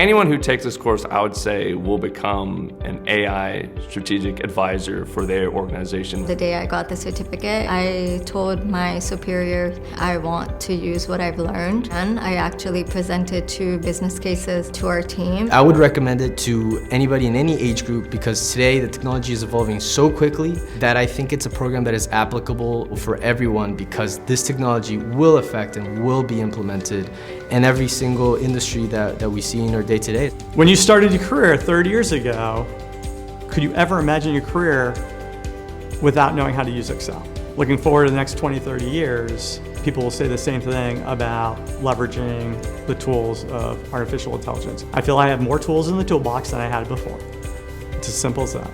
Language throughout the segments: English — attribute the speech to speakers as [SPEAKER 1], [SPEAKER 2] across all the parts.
[SPEAKER 1] Anyone who takes this course, I would say, will become an AI strategic advisor for their organization.
[SPEAKER 2] The day I got the certificate, I told my superior I want to use what I've learned, and I actually presented 2 business cases to our team.
[SPEAKER 3] I would recommend it to anybody in any age group because today the technology is evolving so quickly that I think it's a program that is applicable for everyone because this technology will affect and will be implemented in every single industry that we see in our day-to-day.
[SPEAKER 4] When you started your career 30 years ago, could you ever imagine your career without knowing how to use Excel? Looking forward to the next 20, 30 years, people will say the same thing about leveraging the tools of artificial intelligence. I feel I have more tools in the toolbox than I had before. It's as simple as that.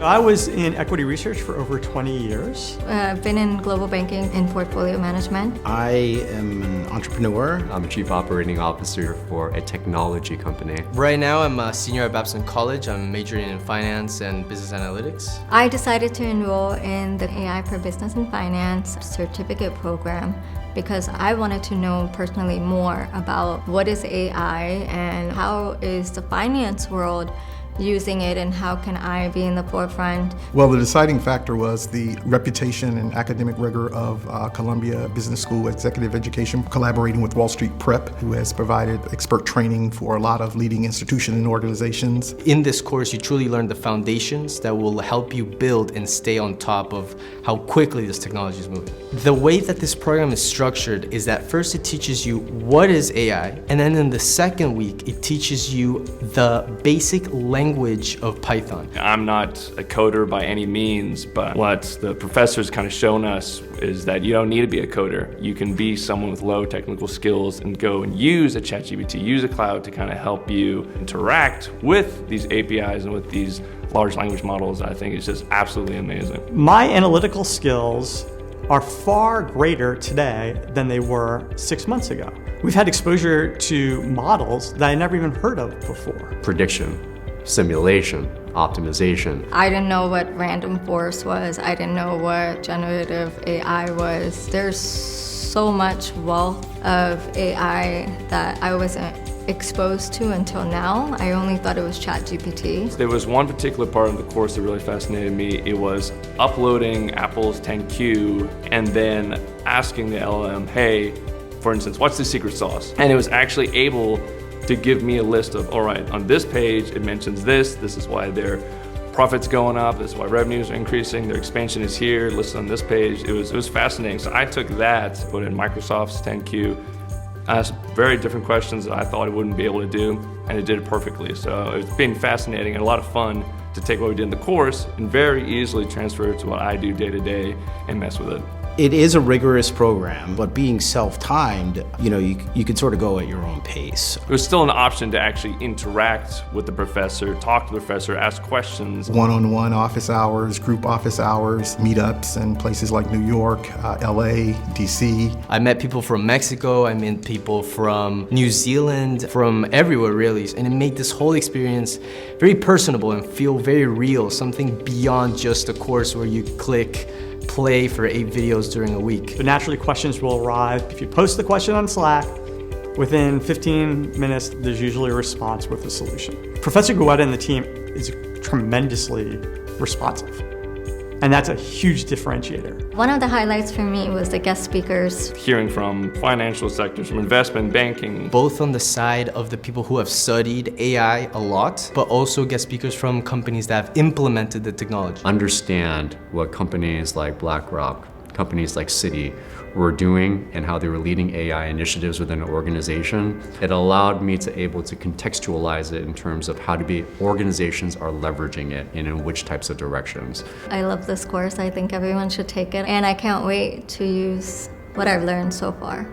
[SPEAKER 4] I was in equity research for over 20 years.
[SPEAKER 2] I've been in global banking and portfolio management.
[SPEAKER 5] I am an entrepreneur.
[SPEAKER 6] I'm a chief operating officer for a technology company.
[SPEAKER 3] Right now I'm a senior at Babson College. I'm majoring in finance and business analytics.
[SPEAKER 2] I decided to enroll in the AI for Business and Finance certificate program because I wanted to know personally more about what is AI and how is the finance world using it and how can I be in the forefront.
[SPEAKER 7] Well, the deciding factor was the reputation and academic rigor of Columbia Business School Executive Education, collaborating with Wall Street Prep, who has provided expert training for a lot of leading institutions and organizations.
[SPEAKER 3] In this course, you truly learn the foundations that will help you build and stay on top of how quickly this technology is moving. The way that this program is structured is that first it teaches you what is AI, and then in the second week, it teaches you the basic language of Python.
[SPEAKER 1] I'm not a coder by any means, but what the professor's kind of shown us is that you don't need to be a coder. You can be someone with low technical skills and go and use a ChatGPT, use a cloud to kind of help you interact with these APIs and with these large language models. I think it's just absolutely amazing.
[SPEAKER 4] My analytical skills are far greater today than they were 6 months ago. We've had exposure to models that I never even heard of before.
[SPEAKER 6] Prediction, simulation, optimization.
[SPEAKER 2] I didn't know what random forest was. I didn't know what generative AI was. There's so much wealth of AI that I wasn't exposed to until now. I only thought it was ChatGPT.
[SPEAKER 1] There was one particular part of the course that really fascinated me. It was uploading Apple's 10Q and then asking the LLM, hey, for instance, what's the secret sauce? And it was actually able to give me a list of, all right, on this page, it mentions this is why their profit's going up, this is why revenues are increasing, their expansion is here, listed on this page. It was fascinating. So I took that, put in Microsoft's 10Q, asked very different questions that I thought it wouldn't be able to do, and it did it perfectly. So it's been fascinating and a lot of fun to take what we did in the course and very easily transfer it to what I do day to day and mess with it.
[SPEAKER 5] It is a rigorous program, but being self-timed, you could sort of go at your own pace.
[SPEAKER 1] There's still an option to actually interact with the professor, talk to the professor, ask questions.
[SPEAKER 7] One-on-one office hours, group office hours, meetups in places like New York, LA, DC.
[SPEAKER 3] I met people from Mexico, I met people from New Zealand, from everywhere really, and it made this whole experience very personable and feel very real, something beyond just a course where you click play for 8 videos during a week.
[SPEAKER 4] But naturally, questions will arrive. If you post the question on Slack, within 15 minutes, there's usually a response with a solution. Professor Guetta and the team is tremendously responsive, and that's a huge differentiator.
[SPEAKER 2] One of the highlights for me was the guest speakers.
[SPEAKER 1] Hearing from financial sectors, from investment banking.
[SPEAKER 3] Both on the side of the people who have studied AI a lot, but also guest speakers from companies that have implemented the technology.
[SPEAKER 6] Understand what companies like BlackRock, companies like Citi were doing and how they were leading AI initiatives within an organization. It allowed me to able to contextualize it in terms of how organizations are leveraging it and in which types of directions.
[SPEAKER 2] I love this course. I think everyone should take it, and I can't wait to use what I've learned so far.